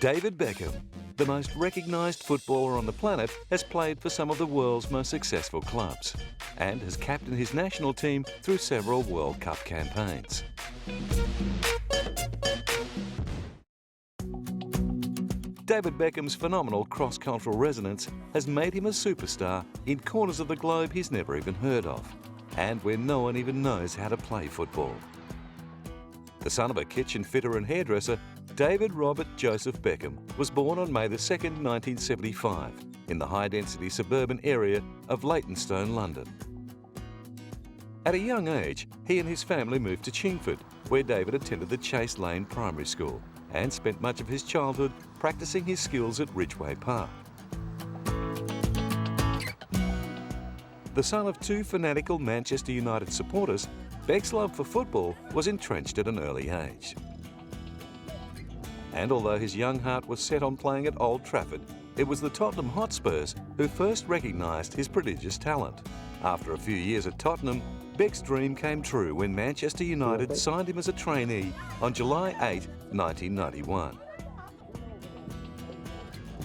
David Beckham, the most recognised footballer on the planet, has played for some of the world's most successful clubs and has captained his national team through several World Cup campaigns. David Beckham's phenomenal cross-cultural resonance has made him a superstar in corners of the globe he's never even heard of, and where no one even knows how to play football. The son of a kitchen fitter and hairdresser, David Robert Joseph Beckham was born on May 2, 1975, in the high-density suburban area of Leytonstone, London. At a young age, he and his family moved to Chingford, where David attended the Chase Lane Primary School and spent much of his childhood practicing his skills at Ridgeway Park. The son of two fanatical Manchester United supporters, Beck's love for football was entrenched at an early age. And although his young heart was set on playing at Old Trafford, it was the Tottenham Hotspurs who first recognised his prodigious talent. After a few years at Tottenham, Beck's dream came true when Manchester United signed him as a trainee on July 8, 1991.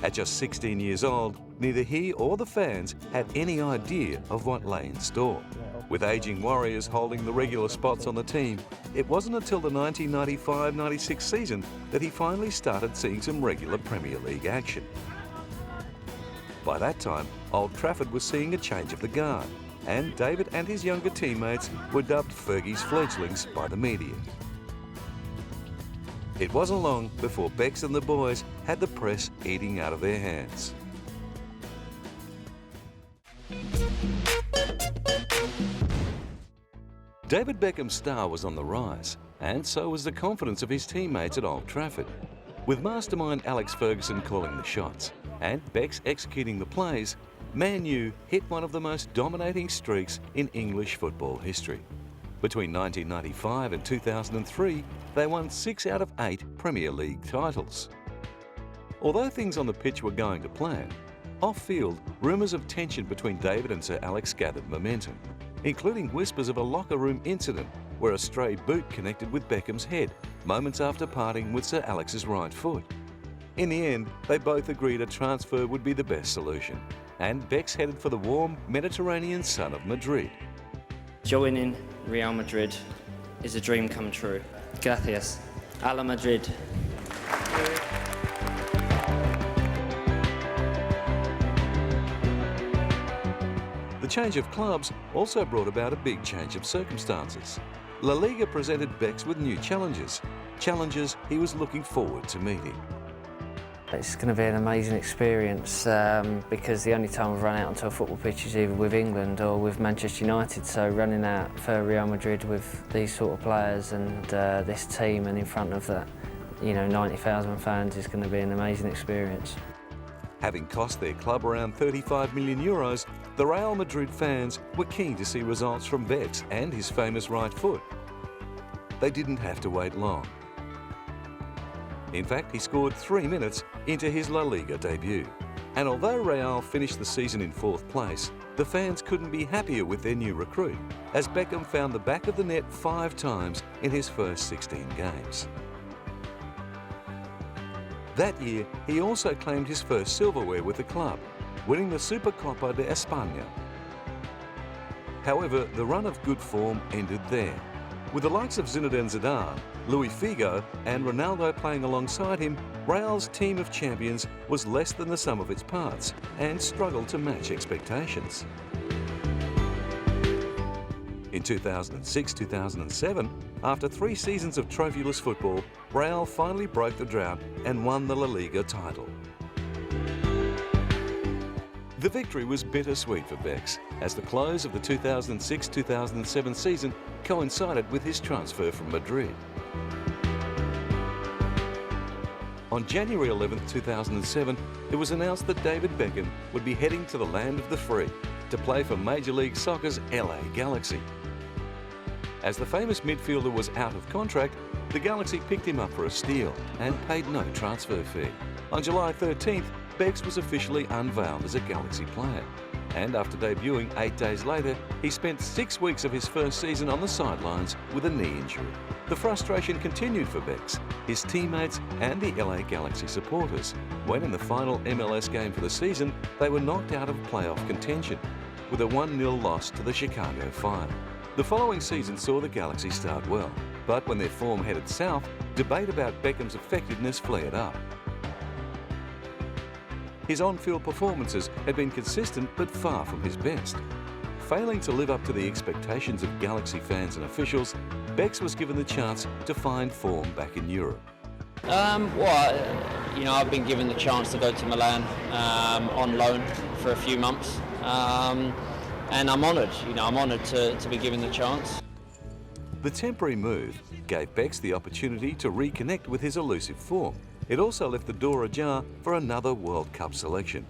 At just 16 years old, neither he or the fans had any idea of what lay in store. With ageing warriors holding the regular spots on the team, it wasn't until the 1995-96 season that he finally started seeing some regular Premier League action. By that time, Old Trafford was seeing a change of the guard, and David and his younger teammates were dubbed Fergie's fledglings by the media. It wasn't long before Becks and the boys had the press eating out of their hands. David Beckham's star was on the rise, and so was the confidence of his teammates at Old Trafford. With mastermind Alex Ferguson calling the shots and Becks executing the plays, Man U hit one of the most dominating streaks in English football history. Between 1995 and 2003, they won 6 out of 8 Premier League titles. Although things on the pitch were going to plan, off-field, rumours of tension between David and Sir Alex gathered momentum, including whispers of a locker room incident where a stray boot connected with Beckham's head moments after parting with Sir Alex's right foot. In the end, they both agreed a transfer would be the best solution, and Becks headed for the warm Mediterranean sun of Madrid. Joining Real Madrid is a dream come true. Gracias. A la Madrid. The change of clubs also brought about a big change of circumstances. La Liga presented Becks with new challenges he was looking forward to meeting. It's going to be an amazing experience because the only time I've run out onto a football pitch is either with England or with Manchester United, so running out for Real Madrid with these sort of players and this team and in front of that, 90,000 fans is going to be an amazing experience. Having cost their club around €35 million, the Real Madrid fans were keen to see results from Becks and his famous right foot. They didn't have to wait long. In fact, he scored 3 minutes into his La Liga debut. And although Real finished the season in 4th place, the fans couldn't be happier with their new recruit, as Beckham found the back of the net 5 times in his first 16 games. That year, he also claimed his first silverware with the club, winning the Supercopa de España. However, the run of good form ended there. With the likes of Zinedine Zidane, Luis Figo and Ronaldo playing alongside him, Real's team of champions was less than the sum of its parts and struggled to match expectations. In 2006-2007, after 3 seasons of trophyless football, Real finally broke the drought and won the La Liga title. The victory was bittersweet for Becks, as the close of the 2006-2007 season coincided with his transfer from Madrid. On January 11, 2007, it was announced that David Beckham would be heading to the land of the free to play for Major League Soccer's LA Galaxy. As the famous midfielder was out of contract, the Galaxy picked him up for a steal and paid no transfer fee. On July 13th, Becks was officially unveiled as a Galaxy player. and after debuting 8 days later, he spent 6 weeks of his first season on the sidelines with a knee injury. The frustration continued for Becks, his teammates and the LA Galaxy supporters, when in the final MLS game for the season, they were knocked out of playoff contention with a 1-0 loss to the Chicago Fire. The following season saw the Galaxy start well, but when their form headed south, debate about Beckham's effectiveness flared up. His on-field performances had been consistent but far from his best. Failing to live up to the expectations of Galaxy fans and officials, Becks was given the chance to find form back in Europe. I've been given the chance to go to Milan on loan for a few months, and I'm honoured. I'm honoured to be given the chance. The temporary move gave Becks the opportunity to reconnect with his elusive form. It also left the door ajar for another World Cup selection.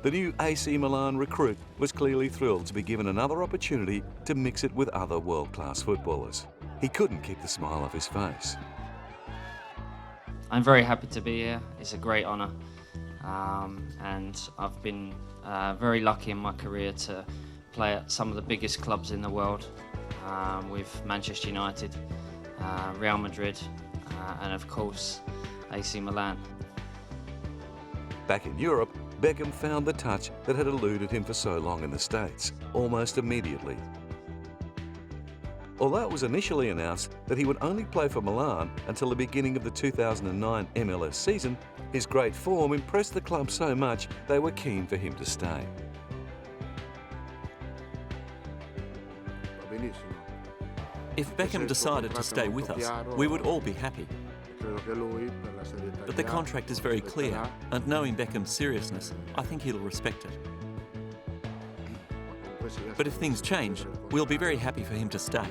The new AC Milan recruit was clearly thrilled to be given another opportunity to mix it with other world-class footballers. He couldn't keep the smile off his face. I'm very happy to be here. It's a great honour, and I've been very lucky in my career to play at some of the biggest clubs in the world, with Manchester United, Real Madrid, and of course AC Milan. Back in Europe, Beckham found the touch that had eluded him for so long in the States, almost immediately. Although it was initially announced that he would only play for Milan until the beginning of the 2009 MLS season, his great form impressed the club so much they were keen for him to stay. If Beckham decided to stay with us, we would all be happy. But the contract is very clear, and knowing Beckham's seriousness, I think he'll respect it. But if things change, we'll be very happy for him to stay.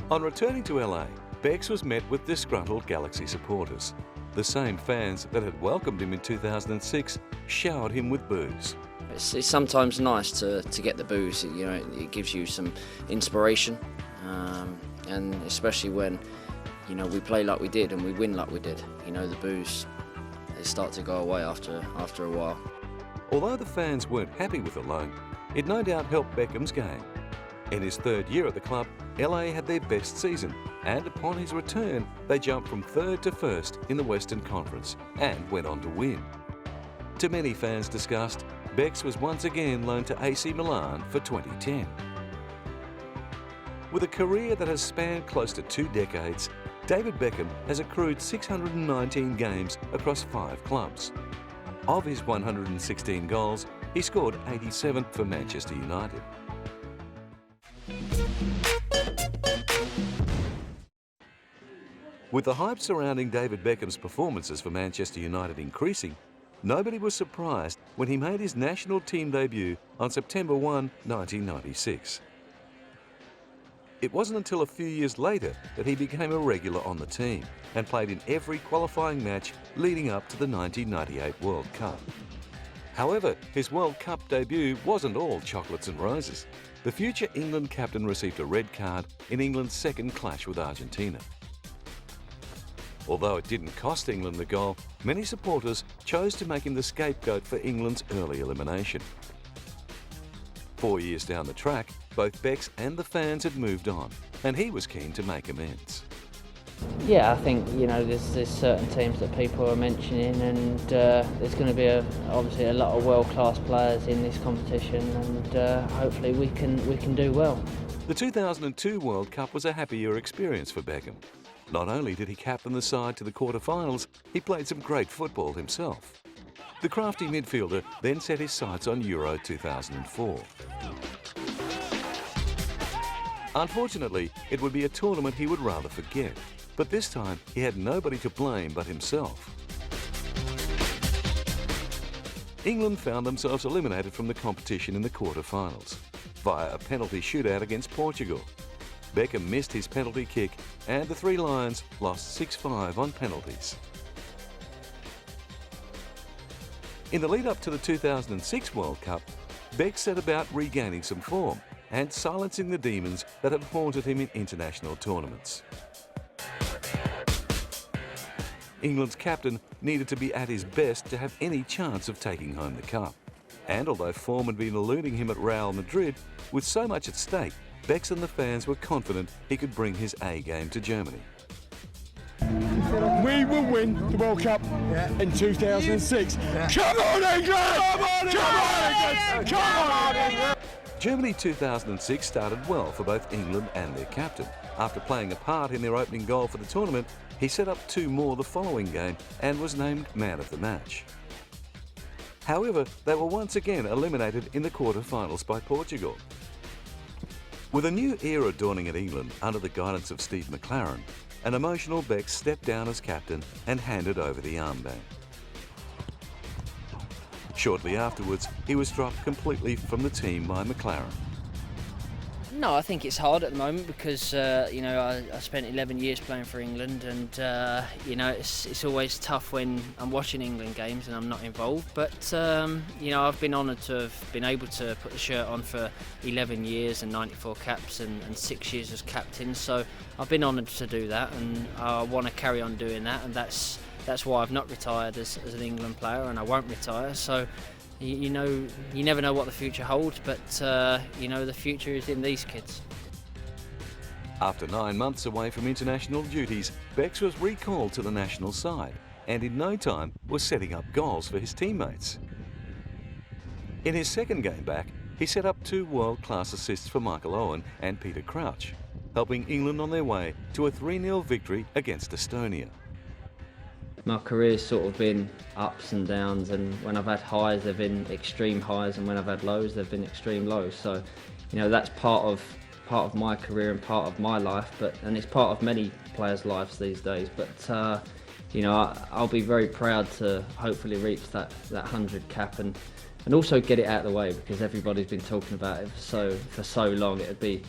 On returning to LA, Becks was met with disgruntled Galaxy supporters. The same fans that had welcomed him in 2006 showered him with boos. It's sometimes nice to get the boos. It gives you some inspiration, and especially when we play like we did and we win like we did. The boos, they start to go away after a while. Although the fans weren't happy with the loan, it no doubt helped Beckham's game. In his third year at the club, LA had their best season, and upon his return, they jumped from third to first in the Western Conference and went on to win. To many fans' disgust, Becks was once again loaned to AC Milan for 2010. With a career that has spanned close to 2 decades, David Beckham has accrued 619 games across 5 clubs. Of his 116 goals, he scored 87 for Manchester United. With the hype surrounding David Beckham's performances for Manchester United increasing, nobody was surprised when he made his national team debut on September 1, 1996. It wasn't until a few years later that he became a regular on the team and played in every qualifying match leading up to the 1998 World Cup. However, his World Cup debut wasn't all chocolates and roses. The future England captain received a red card in England's second clash with Argentina. Although it didn't cost England the goal, many supporters chose to make him the scapegoat for England's early elimination. 4 years down the track, both Becks and the fans had moved on, and he was keen to make amends. Yeah, I think there's certain teams that people are mentioning, and there's going to be obviously a lot of world-class players in this competition, and hopefully we can do well. The 2002 World Cup was a happier experience for Beckham. Not only did he captain the side to the quarter-finals, he played some great football himself. The crafty midfielder then set his sights on Euro 2004. Unfortunately, it would be a tournament he would rather forget, but this time he had nobody to blame but himself. England found themselves eliminated from the competition in the quarter-finals via a penalty shootout against Portugal. Beckham missed his penalty kick and the Three Lions lost 6-5 on penalties. In the lead-up to the 2006 World Cup, Becks set about regaining some form and silencing the demons that had haunted him in international tournaments. England's captain needed to be at his best to have any chance of taking home the cup. And although form had been eluding him at Real Madrid, with so much at stake, Becks and the fans were confident he could bring his A game to Germany. We will win the World Cup in 2006. Come on, England! Come on, England! Come on, England! Come on, England! Germany 2006 started well for both England and their captain. After playing a part in their opening goal for the tournament, he set up 2 more the following game and was named man of the match. However, they were once again eliminated in the quarter-finals by Portugal. With a new era dawning at England under the guidance of Steve McLaren, an emotional Becks stepped down as captain and handed over the armband. Shortly afterwards, he was dropped completely from the team by McLaren. No, I think it's hard at the moment because I spent 11 years playing for England, and it's always tough when I'm watching England games and I'm not involved. But I've been honoured to have been able to put the shirt on for 11 years and 94 caps and 6 years as captain. So I've been honoured to do that, and I want to carry on doing that, and that's why I've not retired as an England player, and I won't retire. So. You never know what the future holds, but the future is in these kids. After 9 months away from international duties, Becks was recalled to the national side and in no time was setting up goals for his teammates. In his second game back, he set up 2 world-class assists for Michael Owen and Peter Crouch, helping England on their way to a 3-0 victory against Estonia. My career's sort of been ups and downs, and when I've had highs, they've been extreme highs, and when I've had lows, they've been extreme lows. So, that's part of my career and part of my life, and it's part of many players' lives these days. But I'll be very proud to hopefully reach that 100 cap and also get it out of the way, because everybody's been talking about it for so long. It'd be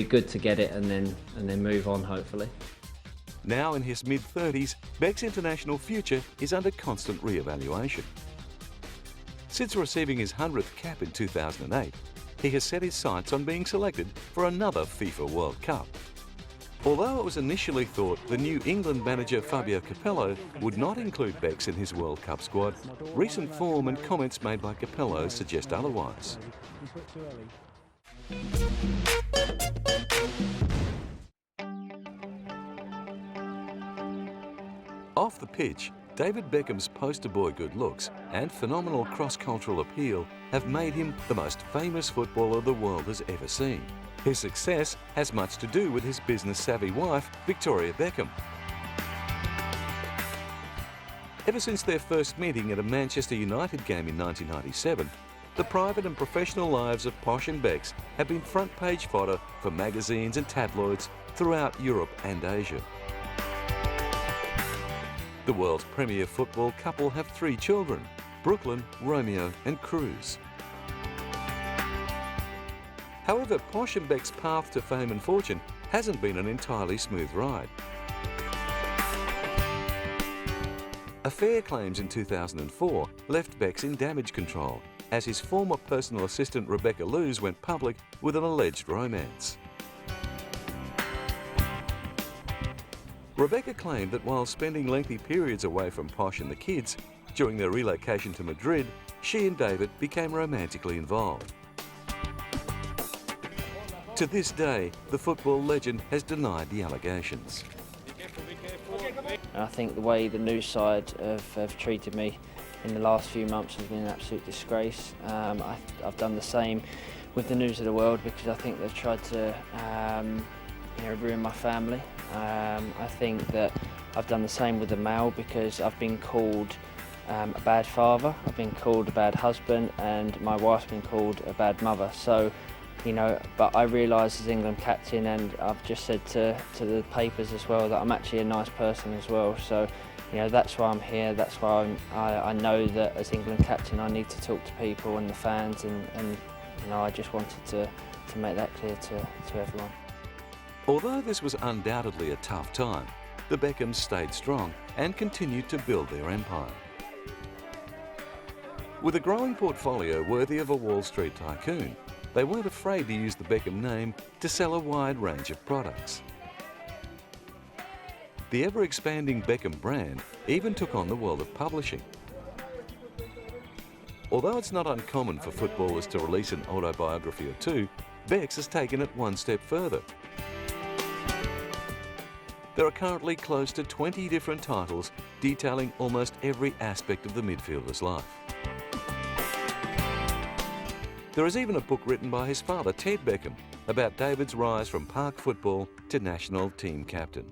good to get it and then move on, hopefully. Now in his mid-30s, Becks' international future is under constant re-evaluation. Since receiving his 100th cap in 2008, he has set his sights on being selected for another FIFA World Cup. Although it was initially thought the new England manager Fabio Capello would not include Becks in his World Cup squad, recent form and comments made by Capello suggest otherwise. Off the pitch, David Beckham's poster boy good looks and phenomenal cross-cultural appeal have made him the most famous footballer the world has ever seen. His success has much to do with his business-savvy wife, Victoria Beckham. Ever since their first meeting at a Manchester United game in 1997, the private and professional lives of Posh and Becks have been front-page fodder for magazines and tabloids throughout Europe and Asia. The world's premier football couple have 3 children, Brooklyn, Romeo and Cruz. However, Posh and Beck's path to fame and fortune hasn't been an entirely smooth ride. Affair claims in 2004 left Becks in damage control as his former personal assistant Rebecca Lewis went public with an alleged romance. Rebecca claimed that while spending lengthy periods away from Posh and the kids, during their relocation to Madrid, she and David became romantically involved. To this day, the football legend has denied the allegations. I think the way the news side have treated me in the last few months has been an absolute disgrace. I've done the same with the News of the World because I think they've tried to ruin my family. I think that I've done the same with the Mail because I've been called a bad father, I've been called a bad husband, and my wife's been called a bad mother. So, but I realise as England captain, and I've just said to the papers as well, that I'm actually a nice person as well. So, that's why I'm here. That's why I know that as England captain, I need to talk to people and the fans, and I just wanted to make that clear to everyone. Although this was undoubtedly a tough time, the Beckhams stayed strong and continued to build their empire. With a growing portfolio worthy of a Wall Street tycoon, they weren't afraid to use the Beckham name to sell a wide range of products. The ever-expanding Beckham brand even took on the world of publishing. Although it's not uncommon for footballers to release an autobiography or two, Becks has taken it one step further. There are currently close to 20 different titles detailing almost every aspect of the midfielder's life. There is even a book written by his father, Ted Beckham, about David's rise from park football to national team captain.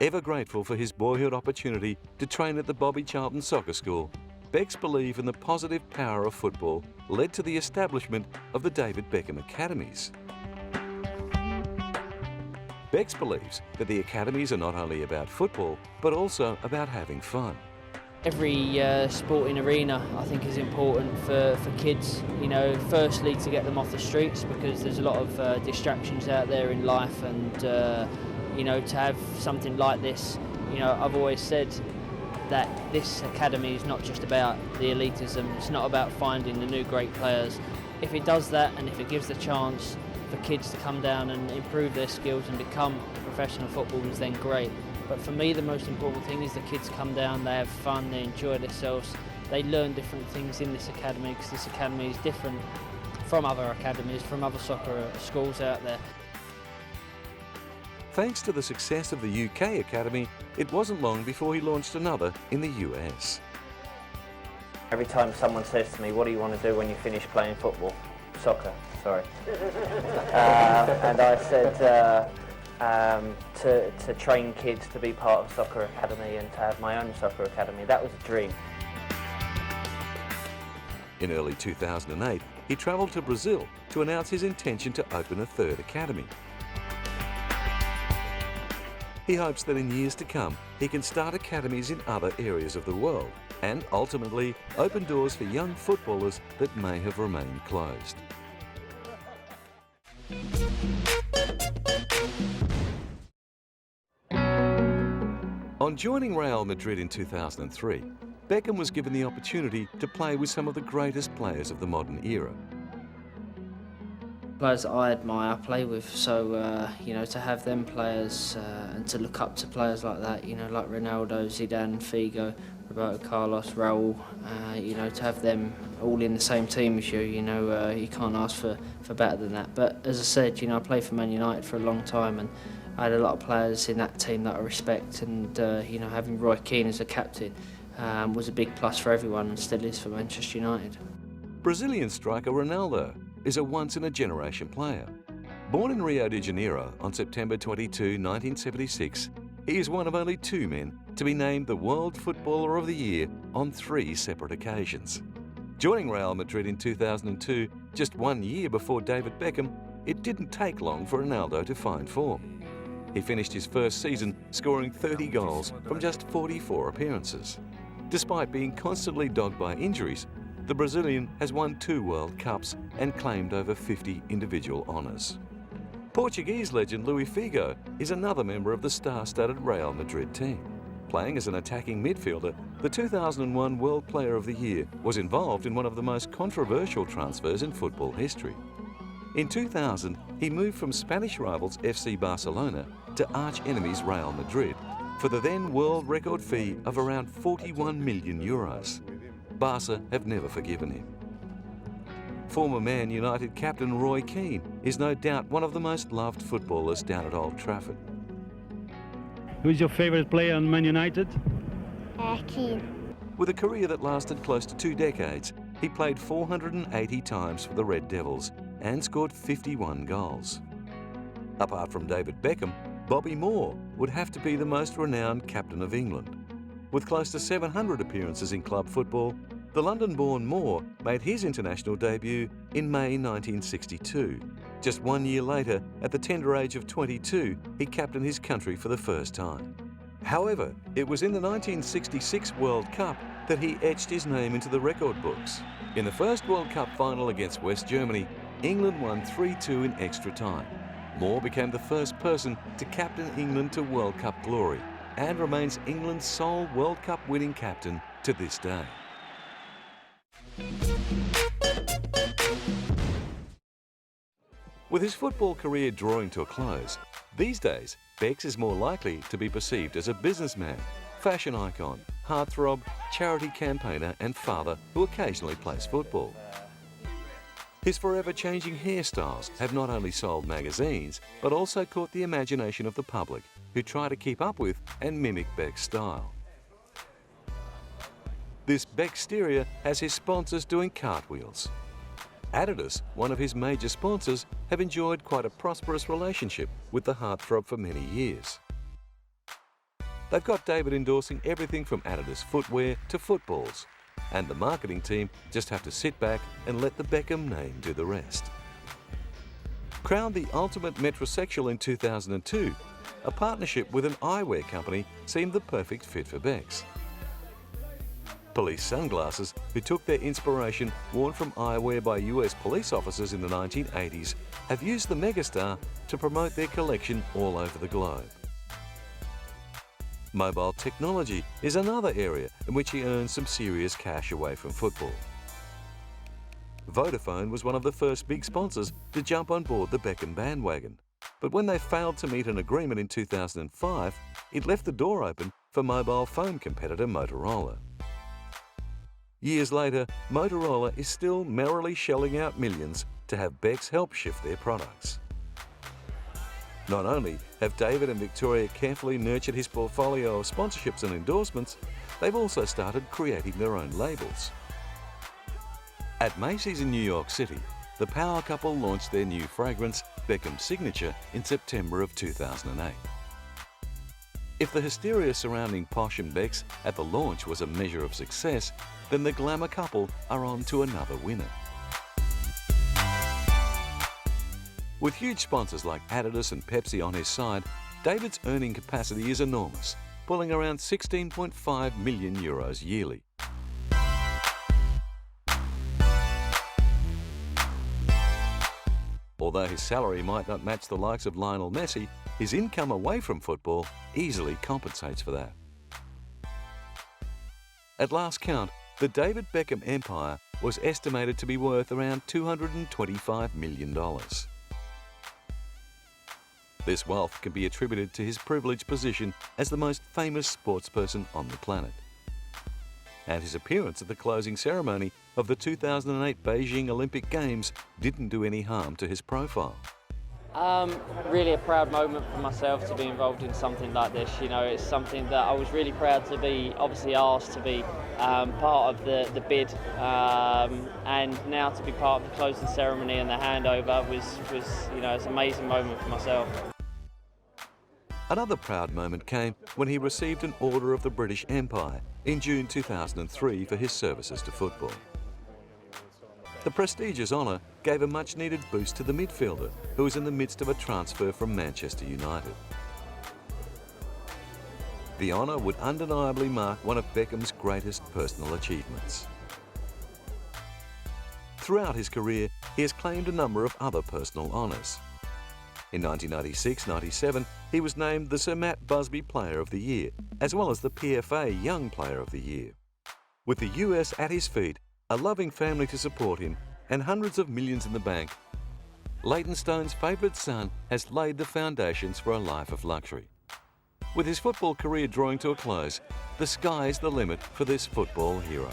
Ever grateful for his boyhood opportunity to train at the Bobby Charlton Soccer School, Beck's belief in the positive power of football led to the establishment of the David Beckham Academies. Becks believes that the academies are not only about football, but also about having fun. Every sporting arena, I think, is important for kids. You know, firstly to get them off the streets, because there's a lot of distractions out there in life, and you know, to have something like this, you know, I've always said that this academy is not just about the elitism. It's not about finding the new great players. If it does that, and if it gives the chance for kids to come down and improve their skills and become professional footballers, then great. But for me, the most important thing is the kids come down, they have fun, they enjoy themselves, they learn different things in this academy, because this academy is different from other academies, from other soccer schools out there. Thanks to the success of the UK Academy, it wasn't long before he launched another in the US. Every time someone says to me, what do you want to do when you finish playing football? Soccer, sorry. And I said to train kids to be part of Soccer Academy and to have my own Soccer Academy. That was a dream. In early 2008, he travelled to Brazil to announce his intention to open a third academy. He hopes that in years to come, he can start academies in other areas of the world and ultimately open doors for young footballers that may have remained closed. On joining Real Madrid in 2003, Beckham was given the opportunity to play with some of the greatest players of the modern era. Players that I admire, play with, so you know, to have them players and to look up to players like that, you know, like Ronaldo, Zidane, Figo, Roberto Carlos, Raúl, you know, to have them all in the same team as you, you know, you can't ask for better than that. But as I said, you know, I played for Man United for a long time, and I had a lot of players in that team that I respect, and you know, having Roy Keane as a captain was a big plus for everyone, and still is for Manchester United. Brazilian striker Ronaldo is a once-in-a-generation player. Born in Rio de Janeiro on September 22, 1976, he is one of only two men to be named the World Footballer of the Year on 3 separate occasions. Joining Real Madrid in 2002, just 1 year before David Beckham, it didn't take long for Ronaldo to find form. He finished his first season scoring 30 goals from just 44 appearances. Despite being constantly dogged by injuries, the Brazilian has won 2 World Cups and claimed over 50 individual honours. Portuguese legend Luís Figo is another member of the star-studded Real Madrid team. Playing as an attacking midfielder, the 2001 World Player of the Year was involved in one of the most controversial transfers in football history. In 2000, he moved from Spanish rivals FC Barcelona to arch-enemies Real Madrid for the then world record fee of around €41 million. Barca have never forgiven him. Former Man United captain Roy Keane is no doubt one of the most loved footballers down at Old Trafford. Who's your favourite player on Man United? Keane. With a career that lasted close to 2 decades, he played 480 times for the Red Devils and scored 51 goals. Apart from David Beckham, Bobby Moore would have to be the most renowned captain of England. With close to 700 appearances in club football, the London-born Moore made his international debut in May 1962. Just 1 year later, at the tender age of 22, he captained his country for the first time. However, it was in the 1966 World Cup that he etched his name into the record books. In the first World Cup final against West Germany, England won 3-2 in extra time. Moore became the first person to captain England to World Cup glory and remains England's sole World Cup winning captain to this day. With his football career drawing to a close, these days Becks is more likely to be perceived as a businessman, fashion icon, heartthrob, charity campaigner and father who occasionally plays football. His forever-changing hairstyles have not only sold magazines, but also caught the imagination of the public, who try to keep up with and mimic Beck's style. This Becksteria has his sponsors doing cartwheels. Adidas, one of his major sponsors, have enjoyed quite a prosperous relationship with the heartthrob for many years. They've got David endorsing everything from Adidas footwear to footballs, and the marketing team just have to sit back and let the Beckham name do the rest. Crowned the ultimate metrosexual in 2002, a partnership with an eyewear company seemed the perfect fit for Becks. Police sunglasses, who took their inspiration worn from eyewear by US police officers in the 1980s, have used the megastar to promote their collection all over the globe. Mobile technology is another area in which he earns some serious cash away from football. Vodafone was one of the first big sponsors to jump on board the Beckham bandwagon, but when they failed to meet an agreement in 2005, it left the door open for mobile phone competitor Motorola. Years later, Motorola is still merrily shelling out millions to have Becks help shift their products. Not only have David and Victoria carefully nurtured his portfolio of sponsorships and endorsements, they've also started creating their own labels. At Macy's in New York City, the power couple launched their new fragrance, Beckham Signature, in September of 2008. If the hysteria surrounding Posh and Becks at the launch was a measure of success, then the glamour couple are on to another winner. With huge sponsors like Adidas and Pepsi on his side, David's earning capacity is enormous, pulling around €16.5 million yearly. Although his salary might not match the likes of Lionel Messi, his income away from football easily compensates for that. At last count, the David Beckham empire was estimated to be worth around $225 million. This wealth can be attributed to his privileged position as the most famous sportsperson on the planet. And his appearance at the closing ceremony of the 2008 Beijing Olympic Games didn't do any harm to his profile. Really a proud moment for myself to be involved in something like this. You know, it's something that I was really proud to be obviously asked to be part of the bid, and now to be part of the closing ceremony and the handover was you know, it's an amazing moment for myself. Another proud moment came when he received an Order of the British Empire in June 2003 for his services to football. The prestigious honour gave a much-needed boost to the midfielder, who was in the midst of a transfer from Manchester United. The honour would undeniably mark one of Beckham's greatest personal achievements. Throughout his career, he has claimed a number of other personal honours. In 1996-97, he was named the Sir Matt Busby Player of the Year, as well as the PFA Young Player of the Year. With the US at his feet, a loving family to support him, and hundreds of millions in the bank, Leytonstone's favourite son has laid the foundations for a life of luxury. With his football career drawing to a close, the sky is the limit for this football hero.